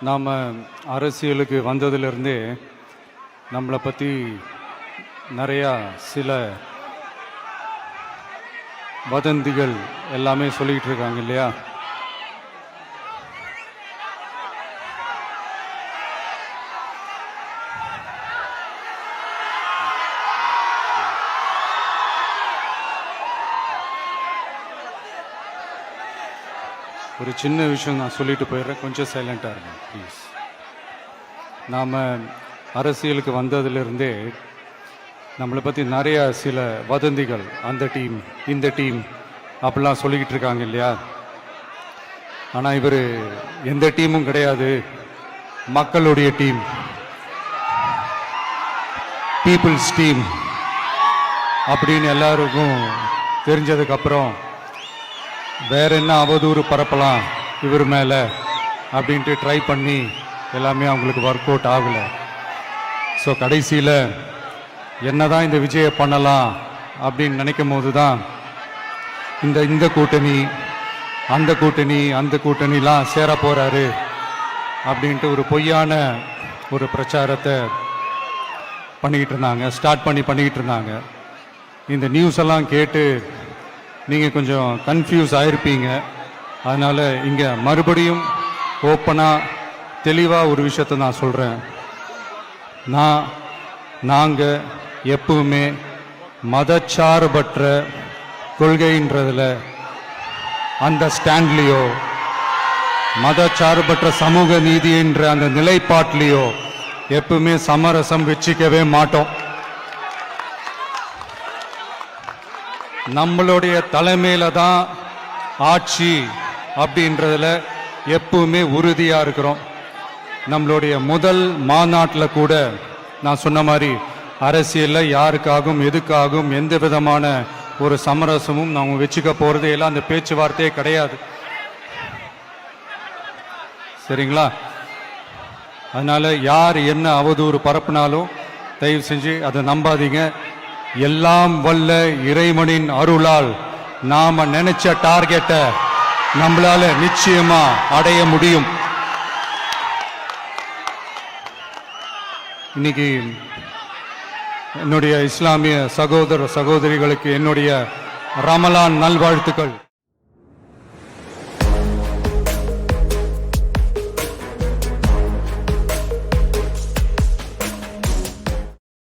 நாம் அரசியலுக்கு வந்ததிலிருந்தே நம்மளை பற்றி நிறையா சில வதந்திகள் எல்லாமே சொல்லிகிட்டு இருக்காங்க இல்லையா? ஒரு சின்ன விஷயம் நான் சொல்லிட்டு போயிடுறேன், கொஞ்சம் சைலண்டாக இருங்க ப்ளீஸ். நாம் அரசியலுக்கு வந்ததிலிருந்தே நம்மளை பற்றி நிறைய சில வதந்திகள், அந்த டீம் இந்த டீம் அப்படிலாம் சொல்லிக்கிட்டு இருக்காங்க இல்லையா? ஆனால் இவர் எந்த டீமும் கிடையாது, மக்களுடைய டீம், பீப்புள்ஸ் டீம் அப்படின்னு எல்லாருக்கும் தெரிஞ்சதுக்கப்புறம் வேற என்ன அவதூறு பரப்பலாம் இவர் மேலே அப்படின்ட்டு ட்ரை பண்ணி எல்லாமே அவங்களுக்கு ஒர்க் அவுட் ஆகலை. ஸோ கடைசியில் என்னதான் இந்த விஜயை பண்ணலாம் அப்படின்னு நினைக்கும் போது தான் இந்த கூட்டணி அந்த கூட்டணிலாம் சேர போகிறாரு அப்படின்ட்டு ஒரு பொய்யான ஒரு பிரச்சாரத்தை பண்ணிக்கிட்டு இருந்தாங்க. இந்த நியூஸ் எல்லாம் கேட்டு நீங்கள் கொஞ்சம் கன்ஃபியூஸ் ஆகிருப்பீங்க. அதனால் இங்கே மறுபடியும் ஓப்பனாக தெளிவாக ஒரு விஷயத்தை நான் சொல்கிறேன். நாங்கள் எப்பவுமே மதச்சார்பற்ற கொள்கைன்றதில், அந்த ஸ்டாண்ட்லேயோ, மதச்சார்பற்ற சமூக நீதி என்ற அந்த நிலைப்பாட்டிலேயோ எப்பவுமே சமரசம் வச்சுக்கவே மாட்டோம். நம்மளுடைய தலைமையில தான் ஆட்சி அப்படின்றதுல எப்பவுமே உறுதியா இருக்கிறோம். நம்மளுடைய முதல் மாநாட்டில் கூட நான் சொன்ன மாதிரி அரசியலில் யாருக்காகவும் எதுக்காகவும் எந்த விதமான ஒரு சமரசமும் நாங்கள் வச்சுக்க போறதே எல்லாம் அந்த பேச்சுவார்த்தையே கிடையாது. சரிங்களா? அதனால யார் என்ன அவதூறு பரப்புனாலும் தயவு செஞ்சு அதை நம்பாதீங்க. எல்லாம் வல்ல இறைவனின் அருளால் நாம நினைச்ச டார்கெட்டை நம்மளால நிச்சயமா அடைய முடியும். இன்னைக்கு என்னுடைய இஸ்லாமிய சகோதர சகோதரிகளுக்கு என்னுடைய ரமலான் நல்வாழ்த்துக்கள்.